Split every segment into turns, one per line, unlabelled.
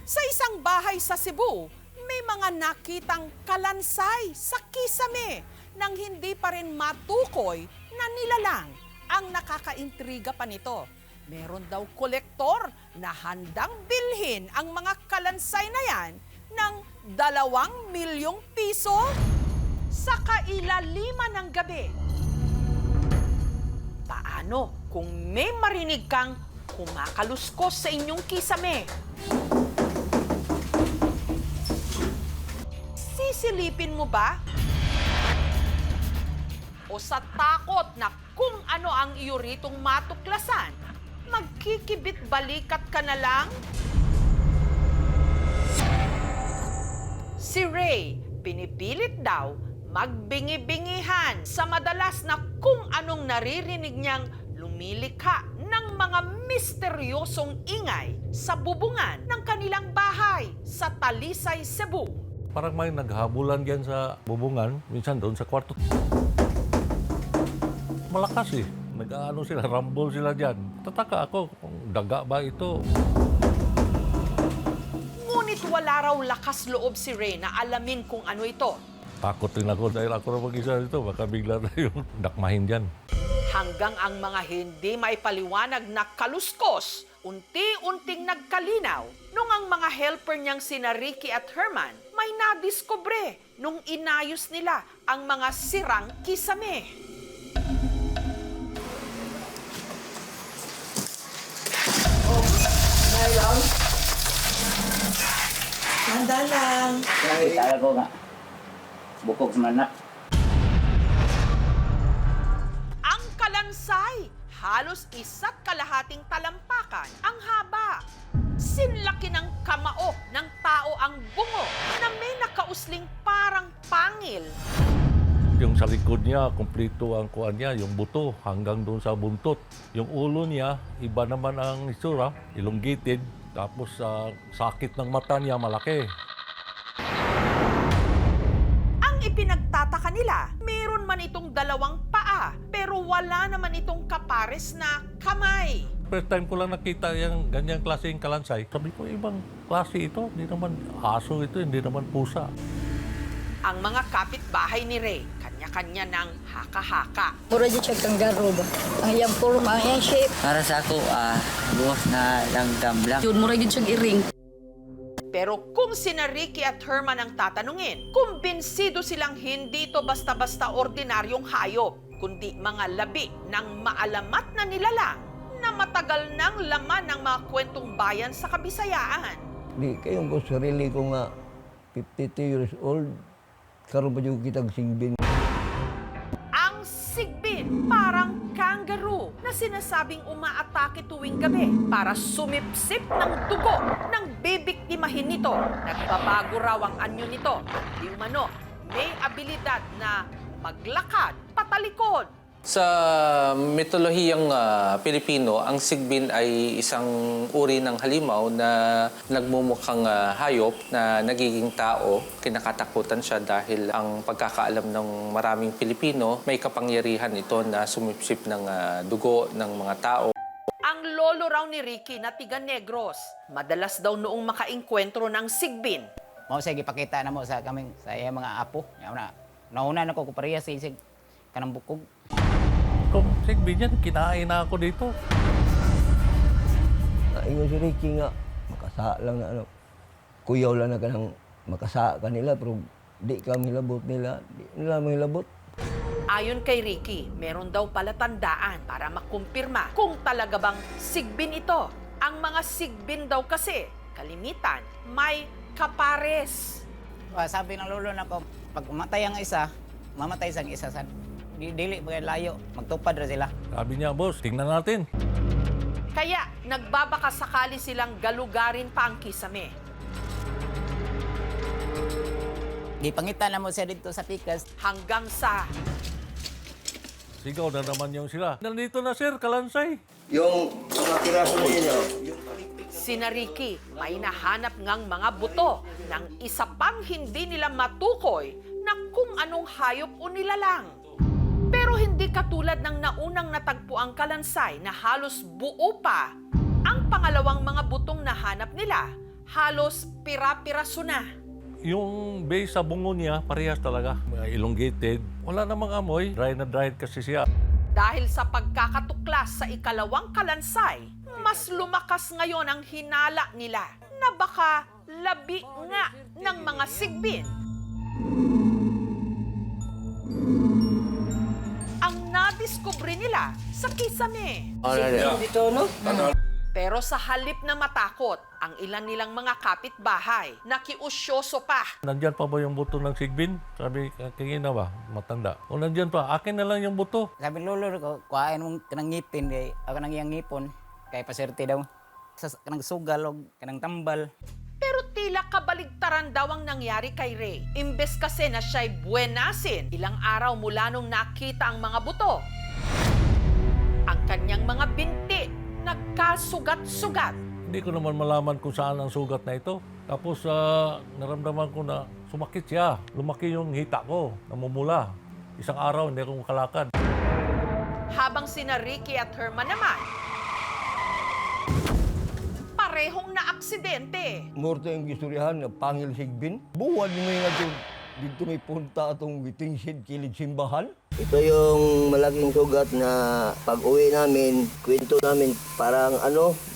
Sa isang bahay sa Cebu, may mga nakitang kalansay sa kisame nang hindi pa rin matukoy na nilalang ang nakakaintriga pa nito. Meron daw kolektor na handang bilhin ang mga kalansay na yan ng 2 milyong piso sa kailaliman ng gabi. Paano kung may marinig kang kumakaluskos sa inyong kisame? Sisilipin mo ba? O sa takot na kung ano ang iyo ritong matuklasan, magkikibit balikat ka na lang? Si Ray, pinipilit daw magbingi-bingihan sa madalas na kung anong naririnig niyang lumilikha ng mga misteryosong ingay sa bubungan ng kanilang bahay sa Talisay, Cebu.
Parang may naghabulan dyan sa bubungan, minsan doon sa kwarto. Malakas eh. Nag-ano sila, rumble sila dyan. Tataka ako kung daga ba ito.
Ngunit wala raw lakas loob si Ray na alamin kung ano ito.
Takot din ako dahil ako na mag-isa dito. Baka bigla na yung dakmahin dyan.
Hanggang ang mga hindi maipaliwanag na kaluskos, unti-unting nagkalinaw nung ang mga helper niyang sina Ricky at Herman may nadiskubre nung inayos nila ang mga sirang kisame.
Handa lang.
Kaya ko nga. Bukog manak.
Ang kalansay, halos 1.5 talampakan ang haba. Sinlaki ng kamao ng tao ang bungo na may nakausling parang pangil.
Yung sa likod niya, kumpleto ang kuan niya, yung buto hanggang doon sa buntot. Yung ulo niya, iba naman ang itsura, elongated. Tapos sakit ng mata niya malaki.
Ang ipinagtataka nila, meron man itong 2 paa, pero wala naman itong kapares na kamay.
First time ko lang nakita yung ganyang klaseng kalansay. Sabi ko, ibang klase ito. Hindi naman aso ito, hindi naman pusa.
Ang mga kapitbahay ni Ray, kanya-kanya ng haka-haka.
Mura dyan siya kanggaro ba? Ang iyang forma, ang iyang shape.
Para sa ako, buwas na langgam lang.
Yun, mura dyan siya iring.
Pero kung sina Ricky at Herman ang tatanungin, kumbinsido silang hindi ito basta-basta ordinaryong hayop, kundi mga labi ng maalamat na nilalang na matagal nang laman ng mga kwentong bayan sa Kabisayaan.
Di kayong ko sarili ko nga 52 years old. Karoon pa yung kitag singbin.
Ang sigbin, parang kangaroo na sinasabing umaatake tuwing gabi para sumipsip ng dugo ng bibiktimahin nito. Nagbabago raw ang anyo nito. Di umano, may abilidad na maglakad patalikod.
Sa mitolohiyang Pilipino, ang sigbin ay isang uri ng halimaw na nagmumukhang hayop na nagiging tao. Kinakatakutan siya dahil ang pagkakaalam ng maraming Pilipino, may kapangyarihan ito na sumipsip ng dugo ng mga tao.
Ang lolo raw ni Ricky na tiga Negros, madalas daw noong makainkwentro ng sigbin.
Mao sige pakita na mo sa kaming sa iya mga apo. Nauna na ko pareha sa isig kanang bukog.
Kung sigbin yan, kinain na ako dito.
Ingon si Ricky nga, makasa lang na ano. Kuyaw lang na ka ng makasa kanila, pero di kami labot nila. Di nila may labot.
Ayon kay Ricky, meron daw pala tandaan para makumpirma kung talaga bang sigbin ito. Ang mga sigbin daw kasi, kalimitan, may kapares.
Sabi ng lolo na ko, pag umatay ang isa, mamatay sang isa sa dili pa layo, magtupad ra sila.
Sabi niya, boss, tingnan natin.
Kaya nagbabaka sakali silang galugarin pa ang kisame.
Gipangita na mo siya dito sa pikas.
Hanggang sa
Sigaw na naman yung sila. Nandito na sir, kalansay.
Yung mga piraso ninyo,
sina Ricky, may nahanap ngang mga buto ng isa pang hindi nila matukoy na kung anong hayop o nilalang. Pero hindi katulad ng naunang natagpuang kalansay na halos buo pa. Ang pangalawang mga butong nahanap nila, halos pira-piraso na.
Yung base sa bungo niya, parehas talaga. Elongated. Wala namang amoy. Dry na dry kasi siya.
Dahil sa pagkakatuklas sa ikalawang kalansay, mas lumakas ngayon ang hinala nila na baka labi nga ng mga sigbin. Ang nadiskubre nila sa kisame.
Dito, no?
Pero sa halip na matakot, ang ilan nilang mga kapitbahay, nakiusyoso pa.
Nandyan pa ba yung buto ng sigbin? Sabi, kingina ba? Matanda. O nandyan pa, akin na lang yung buto.
Sabi lolo ko, kuhain mong kanang ngipin, kay ako nang iyang ngipon, kay paserte daw. Sa kanang sugal o kanang tambal.
Pero tila kabaligtaran daw ang nangyari kay Ray. Imbes kasi na siya'y buenasin, ilang araw mula nung nakita ang mga buto. Ang kanyang mga binti, nagkasugat-sugat.
Hindi ko naman malaman kung saan ang sugat na ito. Tapos naramdaman ko na sumakit siya. Lumaki yung hita ko, namumula. Isang araw hindi ako makalakad.
Habang sina Ricky at Herman naman, parehong na-aksidente.
Morto yung gistoryahan na pangil sigbin. Buwan mo yung ito. Dito may punta atong gitingsid kilid simbahan. Ito yung malaking sugat na pag-uwi namin, kwento namin parang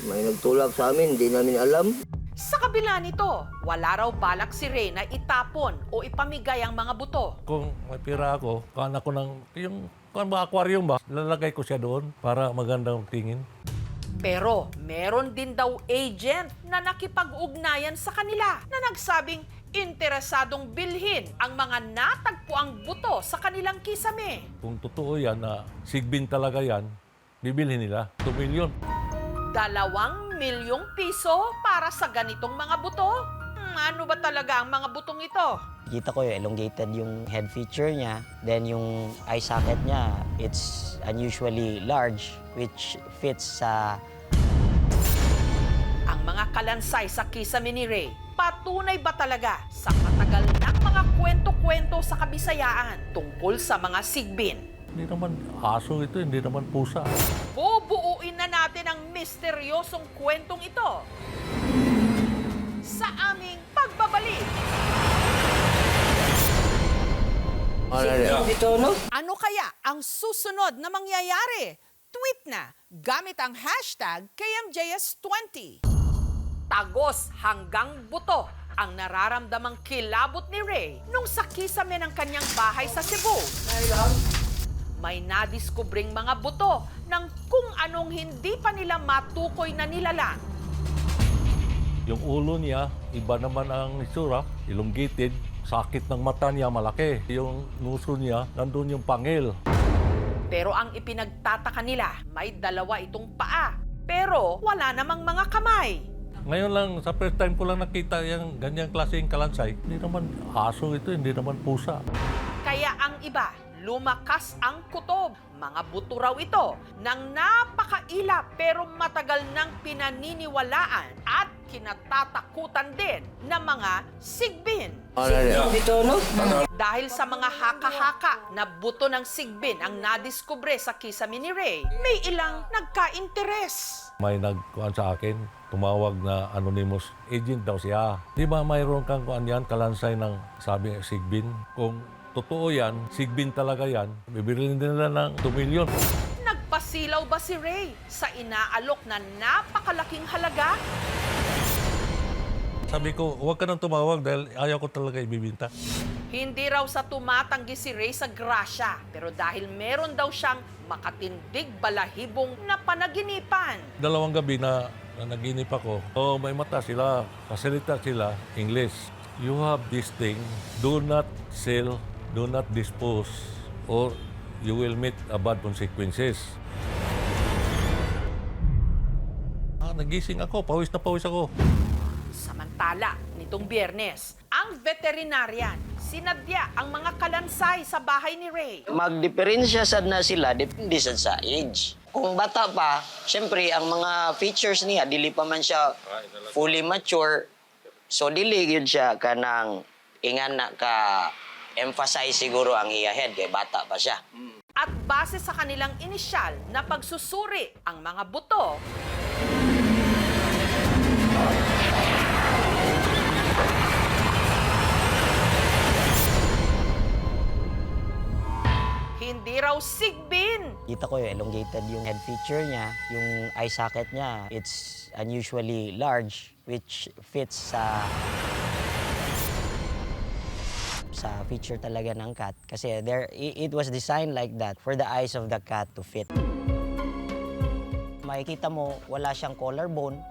may nagtulak sa amin, di namin alam.
Sa kabila nito, wala raw balak si Ray na itapon o ipamigay ang mga buto.
Kung may pira ako, kuhan ako ng, yung aquarium ba, lalagay ko siya doon para magandang tingin.
Pero meron din daw agent na nakipag-ugnayan sa kanila na nagsabing interesadong bilhin ang mga natagpuang buto sa kanilang kisame.
Kung totoo yan na sigbin talaga yan, bibilhin nila 2 million.
2 milyong piso para sa ganitong mga buto? Ano ba talaga ang mga butong ito?
Kita ko yung elongated yung head feature niya. Then yung eye socket niya, it's unusually large, which fits sa...
Ang mga kalansay sa kisame ni Ray, patunay ba talaga sa matagal ng mga kwento-kwento sa Kabisayaan tungkol sa mga sigbin?
Hindi naman aso ito, hindi naman pusa.
Bubuuin na natin ang misteryosong kwentong ito sa aming pagbabalik.
Dito, no?
Ano kaya ang susunod na mangyayari? Tweet na gamit ang hashtag KMJS20. Tagos hanggang buto ang nararamdamang kilabot ni Ray nung sa kisame ng kanyang bahay sa Cebu. May nadiskubring mga buto ng kung anong hindi pa nila matukoy na nilalang.
Yung ulo niya, iba naman ang itsura, elongated. Sakit ng mata niya, malaki. Yung nuso niya, nandun yung pangil.
Pero ang ipinagtataka nila, may 2 itong paa. Pero wala namang mga kamay.
Ngayon lang, sa first time ko lang nakita yung ganyang klaseng kalansay. Hindi naman aso ito, hindi naman pusa.
Kaya ang iba, lumakas ang kutob. Mga buto raw ito ng napakaila pero matagal nang pinaniniwalaan at kinatatakutan din ng mga sigbin.
Dito, no?
Dahil sa mga haka-haka na buto ng sigbin ang nadiskubre sa kisame ni Ray, may ilang nagka-interes.
May nagkuhan sa akin, tumawag na anonymous agent daw siya. Di ba mayroon kang kuhan yan, kalansay ng sabi sigbin? Kung totoo yan, sigbin talaga yan, bibilin din nila ng 2 million.
Nagpasilaw ba si Ray sa inaalok na napakalaking halaga?
Sabi ko, huwag ka nang tumawag dahil ayaw ko talaga ibibinta.
Hindi raw sa tumatanggi si Ray sa grasya, pero dahil meron daw siyang makatindig balahibong na panaginipan.
2 gabi na naginip ako. So, may mata sila, kasalita sila, English. You have this thing, do not sell, do not dispose, or you will meet a bad consequences. Nagising ako, pawis na pawis ako.
Samantala, nitong Biyernes, ang veterinarian sinadya ang mga kalansay sa bahay ni Ray.
Magdiferensya sad na sila, depende sad sa age. Kung bata pa, syempre, ang mga features niya, dili pa man siya fully mature. So, dili yun siya kanang ingan na ka emphasize siguro ang iya head, kay bata pa siya.
At base sa kanilang inisyal na pagsusuri ang mga buto, raw sigbin.
Kita ko yung elongated yung head feature niya, yung eye socket niya, it's unusually large, which fits sa feature talaga ng cat. Kasi it was designed like that for the eyes of the cat to fit. Makikita mo, wala siyang collarbone.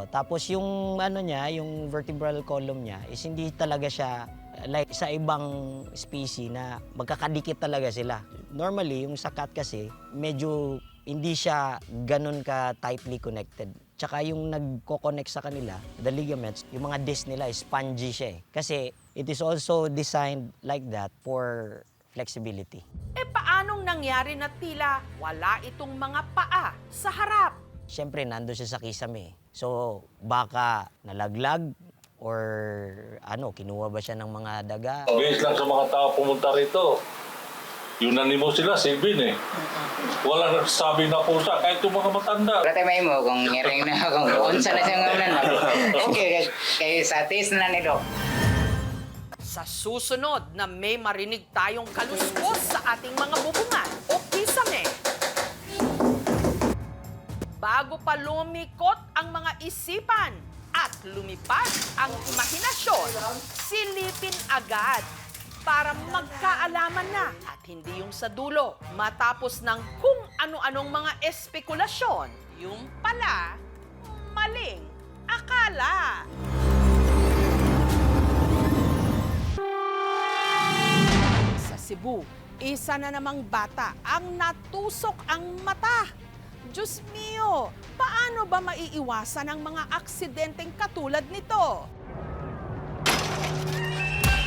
Tapos yung yung vertebral column niya is hindi talaga siya like sa ibang species na magkakadikit talaga sila. Normally, yung sa cat kasi, medyo hindi siya ganun ka tightly connected. Tsaka yung nagko-connect sa kanila, the ligaments, yung mga disc nila, spongy siya eh. Kasi it is also designed like that for flexibility.
Paanong nangyari na tila wala itong mga paa sa harap?
Siyempre, nandun siya sa kisame. So, baka nalaglag or kinuha ba siya ng mga daga.
Base lang sa mga tao pumunta rito. Unanimo sila, sigbin eh. Wala nagsasabi na pusa, kahit yung mga matanda.
Kaya may mo kung ngiring na kung unsa na siyang ngayon na. Okay, kay sa taste na ni Doc.
Sa susunod na may marinig tayong kaluskos sa ating mga bubungan o kisame. Bago pa lumikot ang mga isipan at lumipad ang imahinasyon, silipin agad para magkaalaman na at hindi yung sa dulo matapos ng kung ano-anong mga espekulasyon, yung pala maling akala. Sa Cebu, isa na namang bata ang natusok ang mata. Diyos mio, paano ba maiiwasan ang mga aksidenteng katulad nito?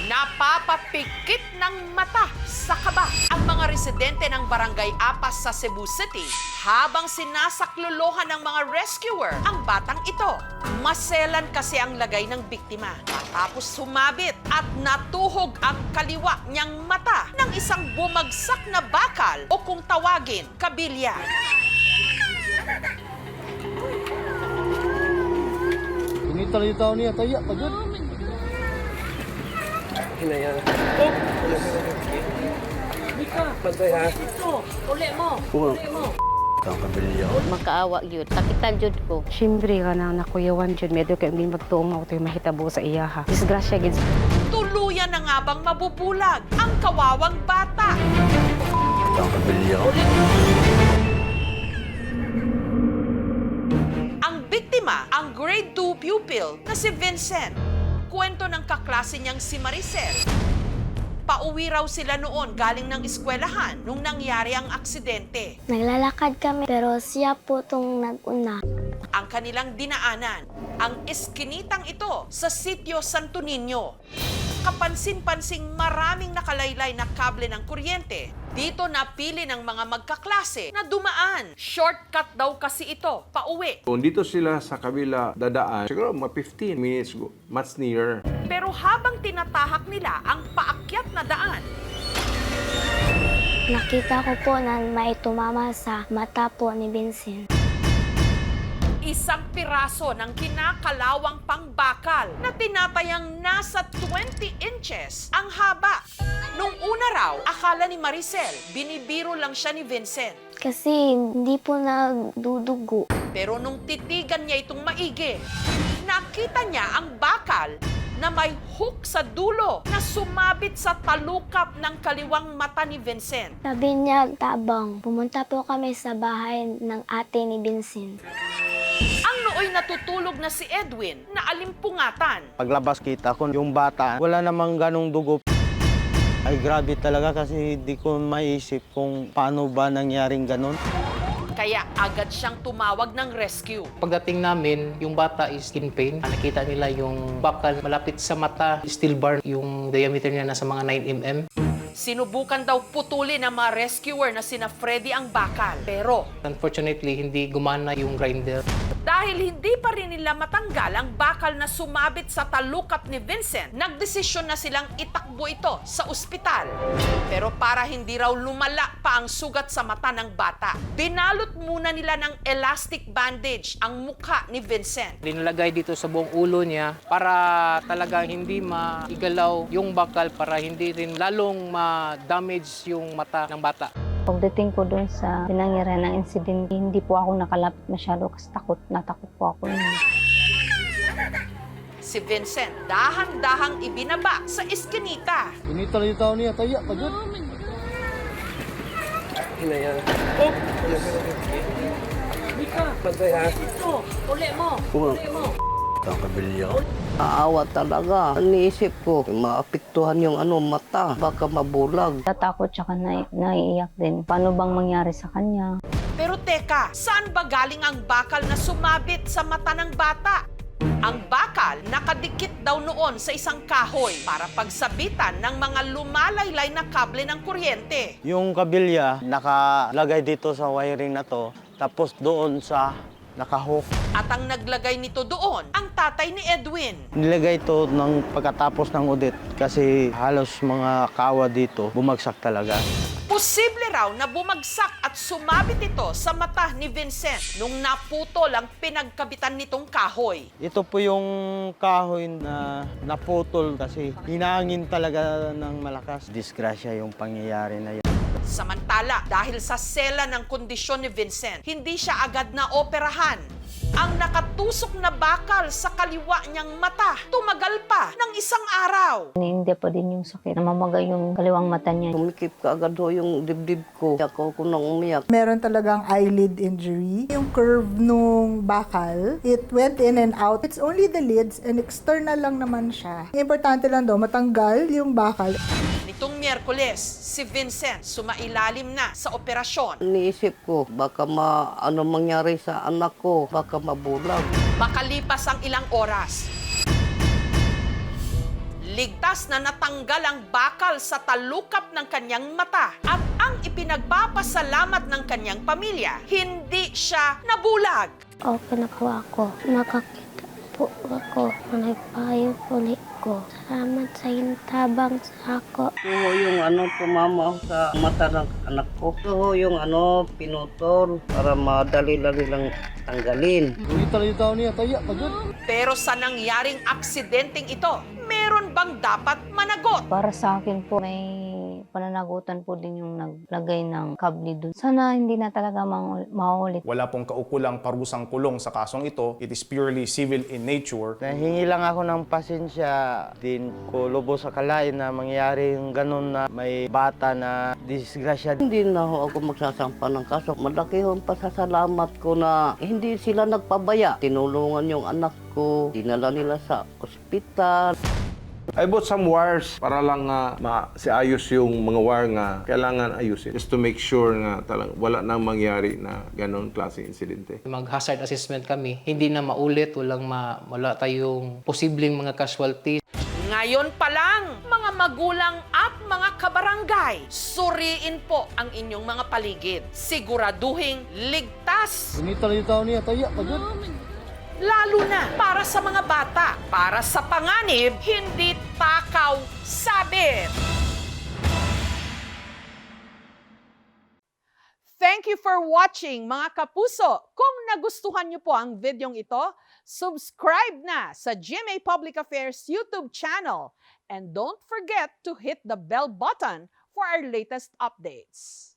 Napapapikit ng mata sa kaba ang mga residente ng Barangay Apas sa Cebu City habang sinasaklolohan ng mga rescuer ang batang ito. Maselan kasi ang lagay ng biktima matapos sumabit at natuhog ang kaliwa niyang mata ng isang bumagsak na bakal o kung tawagin, kabilya.
Pinita na yung tao niya, taya, pagod.
Makaawa yun. Takitan jud ko.
Siyempre ka na nakuyawan dyan. Medyo kayo hindi magtuong ako ito yung mahitabo sa iya ha. Disgrasya gid.
Tuluyan na nga bang mabubulag ang kawawang bata? Ang biktima, ang grade 2 pupil na si Vincent. Kwento ng kaklase niyang si Maricel. Pauwi raw sila noon galing ng eskwelahan nung nangyari ang aksidente.
Naglalakad kami pero siya po itong nag-una.
Ang kanilang dinaanan, ang eskinitang ito sa sitio Santo Niño. Kapansin-pansing maraming nakalaylay na kable ng kuryente. Dito napili ng mga magkaklase na dumaan. Shortcut daw kasi ito, pauwi.
Kung dito sila sa kabila dadaan, siguro mga 15 minutes, much nearer.
Pero habang tinatahak nila ang paakyat na daan,
Nakita ko po na may tumama sa mata po ni Vincent.
isang piraso ng kinakalawang pangbakal na tinatayang nasa 20 inches ang haba. Nung una raw, akala ni Maricel, binibiro lang siya ni Vincent.
Kasi hindi po nagdudugo.
Pero nung titigan niya itong maigi, nakita niya ang bakal na may hook sa dulo na sumabit sa talukap ng kaliwang mata ni Vincent.
Sabi niya, tabang, pumunta po kami sa bahay ng ate ni Vincent.
Ang nooy natutulog na si Edwin na alimpungatan.
Paglabas kita ko, yung bata, wala namang ganong dugo. Ay grabe talaga kasi hindi ko maisip kung paano ba nangyaring ganon.
Kaya agad siyang tumawag ng rescue.
Pagdating namin, yung bata is in pain. Nakita nila yung bakal malapit sa mata, steel bar, yung diameter niya nasa mga 9 mm.
Sinubukan daw putulin ng mga rescuer na sina Freddy ang bakal. Pero
Unfortunately, hindi gumana yung grinder.
dahil hindi pa rin nila matanggal ang bakal na sumabit sa talukap ni Vincent, nagdesisyon na silang itakbo ito sa ospital. Pero para hindi raw lumala pa ang sugat sa mata ng bata, binalot muna nila ng elastic bandage ang mukha ni Vincent.
Linalagay dito sa buong ulo niya para talagang hindi maigalaw yung bakal para hindi rin lalong ma-damage yung mata ng bata.
Pagdating ko doon sa pinangyarihan ng insidente, hindi po ako nakalapit masyado kasi natakot po ako.
Si Vincent dahan-dahang ibinaba sa iskinita.
Pinita rin tao niya, taya, pagod.
Aawa talaga. Iniisip ko, maapektuhan yung mata. Baka mabulag.
Natakot siya naiiyak din. Paano bang mangyari sa kanya?
Pero teka, saan ba galing ang bakal na sumabit sa mata ng bata? Ang bakal nakadikit daw noon sa isang kahoy para pagsabitan ng mga lumalaylay na kable ng kuryente.
Yung kabilya, nakalagay dito sa wiring na to, tapos doon sa nakahook.
At ang naglagay nito doon, ang tatay ni Edwin.
Nilagay ito ng pagkatapos ng audit kasi halos mga kawa dito, bumagsak talaga.
Posible raw na bumagsak at sumabit ito sa mata ni Vincent nung naputol ang pinagkabitan nitong kahoy.
Ito po yung kahoy na naputol kasi hinangin talaga ng malakas. Disgrasya yung pangyayari na yun.
Samantala, dahil sa sela ng kondisyon ni Vincent, hindi siya agad na operahan. Ang nakatusok na bakal sa kaliwa niyang mata, tumagal pa ng isang araw.
Hindi pa din yung sakit. Namamagay yung kaliwang mata niya.
Umikip ka agad yung dibdib ko. Ako nang umiyak.
Meron talagang eyelid injury. Yung curve nung bakal, it went in and out. It's only the lids and external lang naman siya. Importante lang daw, matanggal yung bakal.
Nitong Miyerkules, si Vincent sumailalim na sa operasyon.
Iniisip ko, baka mangyari sa anak ko. Baka mabulag.
Makalipas ang ilang oras, ligtas na natanggal ang bakal sa talukap ng kanyang mata at ang ipinagpapasalamat ng kanyang pamilya, hindi siya nabulag.
Okay na po ako. Nakakita po ako. Nagpayo ulit ko. Salamat sa intabang sa ako.
Ito yung tumama sa mata ng anak ko. Ito yung pinutol para madali-dali lang tanggalin.
Pinita rin tao niya, taya, pagod.
Pero sa nangyaring aksidenteng ito, meron bang dapat managot?
Para sa akin po, may pananagutan po din yung naglagay ng kable doon. Sana hindi na talaga maulit.
Wala pong kaukulang parusang kulong sa kasong ito. It is purely civil in nature.
Nahingi lang ako ng pasensya. Din ko lubos sa kalain na mangyari yung ganun na may bata na disgrasya.
Hindi na ako magsasampa ng kaso. Malaki yung pasasalamat ko na hindi sila nagpabaya. Tinulungan yung anak ko. Dinala nila sa ospital.
I bought some wires para lang siayos yung mga wire nga kailangan ayusin. Just to make sure nga talagang wala nang mangyari na ganon klase insidente.
Mag-hazard assessment kami, hindi na maulit, wala tayong posibleng mga casualties.
Ngayon pa lang, mga magulang at mga kabarangay, suriin po ang inyong mga paligid. Siguraduhing ligtas.
Pinita rin tao niya, taya, pagod.
Lalo na para sa mga bata, para sa panganib, hindi takaw sabit. Thank you for watching, mga kapuso. Kung nagustuhan niyo po ang videong ito, subscribe na sa GMA Public Affairs YouTube channel. And don't forget to hit the bell button for our latest updates.